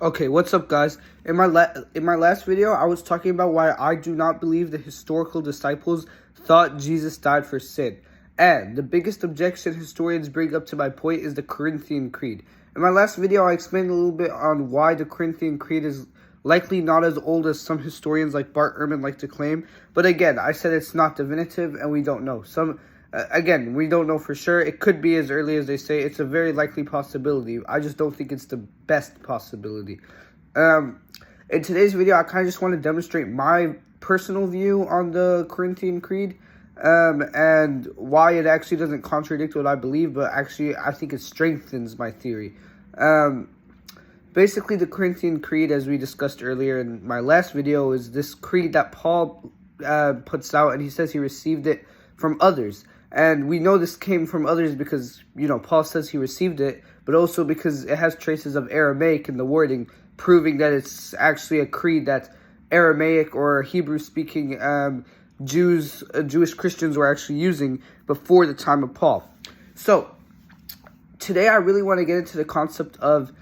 Okay, what's up, guys? In my last video, I was talking about why I do not believe the historical disciples thought Jesus died for sin. And the biggest objection historians bring up to my point is the Corinthian Creed. In my last video, I explained a little bit on why the Corinthian Creed is likely not as old as some historians like Bart Ehrman like to claim. But again, I said it's not definitive and we don't know. Again, we don't know for sure. It could be as early as they say. It's a very likely possibility. I just don't think it's the best possibility. In today's video, I kind of just want to demonstrate my personal view on the Corinthian Creed, and why it actually doesn't contradict what I believe, but actually I think it strengthens my theory. Basically, the Corinthian Creed, as we discussed earlier in my last video, is this creed that Paul puts out, and he says he received it from others. And we know this came from others because, Paul says he received it, but also because it has traces of Aramaic in the wording, proving that it's actually a creed that Aramaic or Hebrew-speaking Jewish Christians were actually using before the time of Paul. So, today I really want to get into the concept of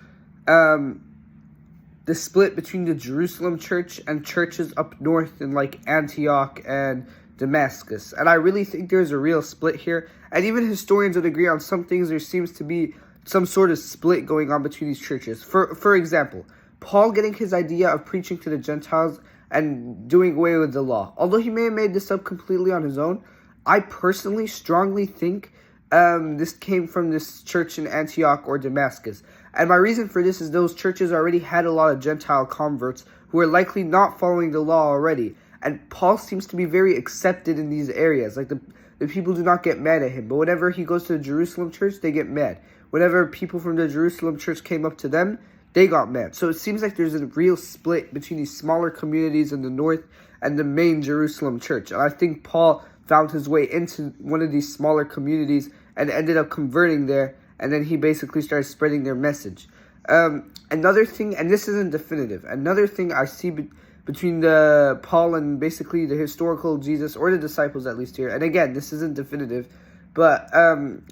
the split between the Jerusalem church and churches up north in like Antioch and Damascus. And I really think there's a real split here. And even historians would agree on some things. There seems to be some sort of split going on between these churches. For example, Paul getting his idea of preaching to the Gentiles and doing away with the law. Although he may have made this up completely on his own, I personally strongly think this came from this church in Antioch or Damascus. And my reason for this is those churches already had a lot of Gentile converts who were likely not following the law already. And Paul seems to be very accepted in these areas. Like, the people do not get mad at him. But whenever he goes to the Jerusalem church, they get mad. Whenever people from the Jerusalem church came up to them, they got mad. So it seems like there's a real split between these smaller communities in the north and the main Jerusalem church. And I think Paul found his way into one of these smaller communities and ended up converting there. And then he basically started spreading their message. Another thing, and this isn't definitive, another thing I see between the Paul and basically the historical Jesus, or the disciples at least here, and again, this isn't definitive, but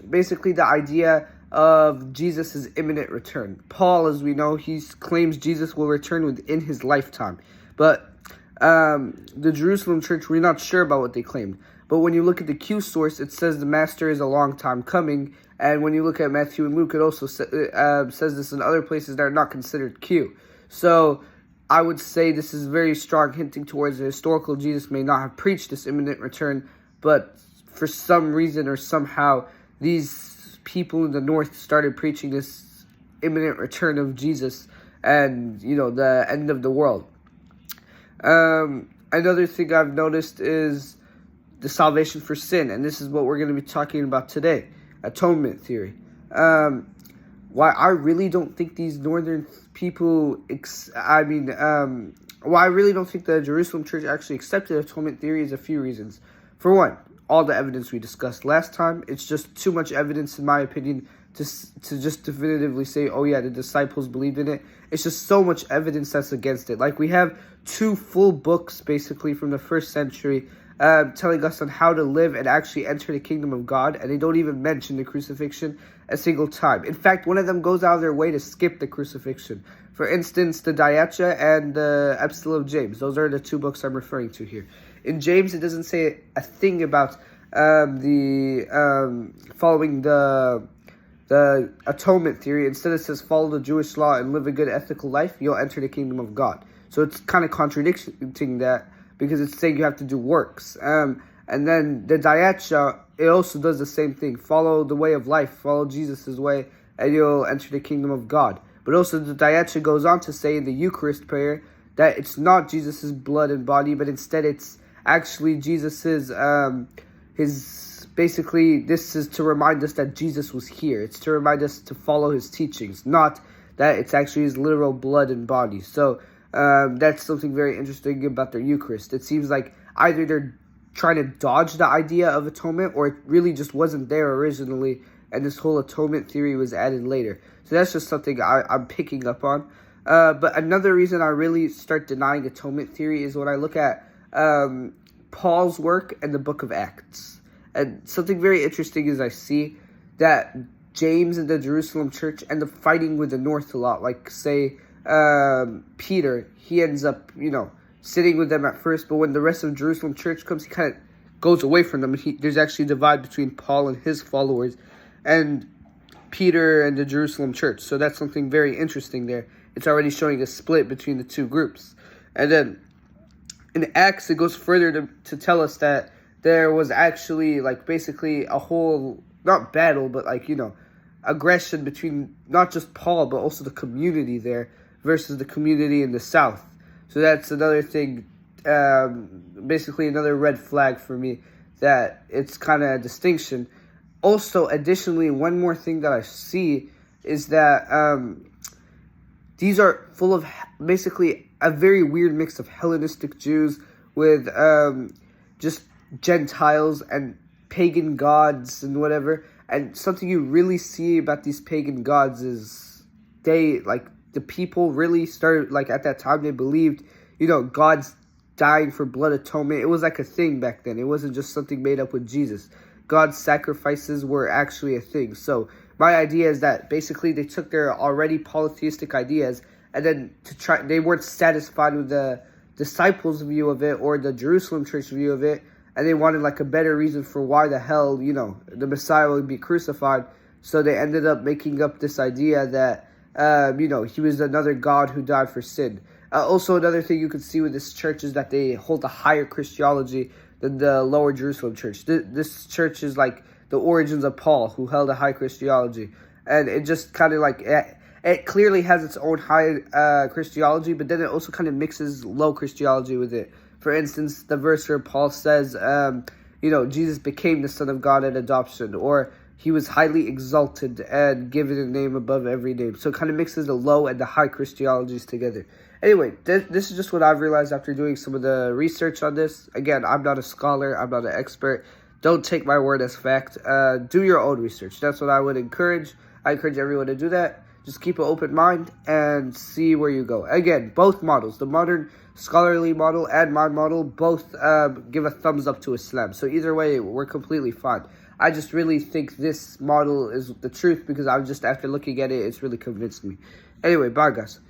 basically the idea of Jesus' imminent return. Paul, as we know, he claims Jesus will return within his lifetime, but the Jerusalem church, we're not sure about what they claimed. But when you look at the Q source, it says the Master is a long time coming, and when you look at Matthew and Luke, it also says this in other places that are not considered Q. So I would say this is very strong hinting towards the historical Jesus may not have preached this imminent return, but for some reason or somehow, these people in the north started preaching this imminent return of Jesus and, the end of the world. Another thing I've noticed is the salvation for sin, and this is what we're going to be talking about today, atonement theory. Why I really don't think these northern people, I really don't think the Jerusalem church actually accepted atonement theory is a few reasons. For one, all the evidence we discussed last time. It's just too much evidence, in my opinion, to just definitively say, oh yeah, the disciples believed in it. It's just so much evidence that's against it. Like, we have 2 full books, basically, from the 1st century, telling us on how to live and actually enter the kingdom of God, and they don't even mention the crucifixion a single time. In fact, one of them goes out of their way to skip the crucifixion. For instance, the Didache and the Epistle of James. Those are the 2 books I'm referring to here. In James, it doesn't say a thing about following the atonement theory. Instead, it says follow the Jewish law and live a good ethical life, you'll enter the kingdom of God. So it's kind of contradicting that, because it's saying you have to do works. And then the Didache, it also does the same thing. Follow the way of life, follow Jesus' way, and you'll enter the kingdom of God. But also the Didache goes on to say in the Eucharist prayer that it's not Jesus' blood and body, but instead it's actually Jesus's, basically this is to remind us that Jesus was here. It's to remind us to follow his teachings, not that it's actually his literal blood and body. So that's something very interesting about their Eucharist. It seems like either they're trying to dodge the idea of atonement, or it really just wasn't there originally, and this whole atonement theory was added later. So that's just something I'm picking up on. But another reason I really start denying atonement theory is when I look at Paul's work and the book of Acts. And something very interesting is I see that James and the Jerusalem church end up fighting with the north a lot. Like, say, Peter, he ends up, sitting with them at first, but when the rest of Jerusalem church comes, he kind of goes away from them. There's actually a divide between Paul and his followers and Peter and the Jerusalem church. So that's something very interesting there. It's already showing a split between the two groups. And then in Acts, it goes further to tell us that there was actually, basically a whole, not battle, but, aggression between not just Paul, but also the community there versus the community in the south. So that's another thing, basically another red flag for me, that it's kind of a distinction. Also, additionally, one more thing that I see is that these are full of basically a very weird mix of Hellenistic Jews with just Gentiles and pagan gods and whatever. And something you really see about these pagan gods is the people really started, at that time, they believed, God's dying for blood atonement. It was like a thing back then. It wasn't just something made up with Jesus. God's sacrifices were actually a thing. So my idea is that basically they took their already polytheistic ideas and then they weren't satisfied with the disciples' view of it or the Jerusalem church view of it, and they wanted a better reason for why the hell, the Messiah would be crucified. So they ended up making up this idea that, he was another God who died for sin. Also, another thing you can see with this church is that they hold a higher Christology than the lower Jerusalem church. This church is like the origins of Paul, who held a high Christology. And it just kind of it clearly has its own high Christology, but then it also kind of mixes low Christology with it. For instance, the verse where Paul says, Jesus became the Son of God at adoption, or he was highly exalted and given a name above every name. So it kind of mixes the low and the high Christologies together. Anyway, this is just what I've realized after doing some of the research on this. Again, I'm not a scholar. I'm not an expert. Don't take my word as fact. Do your own research. That's what I would encourage. I encourage everyone to do that. Just keep an open mind and see where you go. Again, both models, the modern scholarly model and my model, both give a thumbs up to Islam. So either way, we're completely fine. I just really think this model is the truth because after looking at it, it's really convinced me. Anyway, bye guys.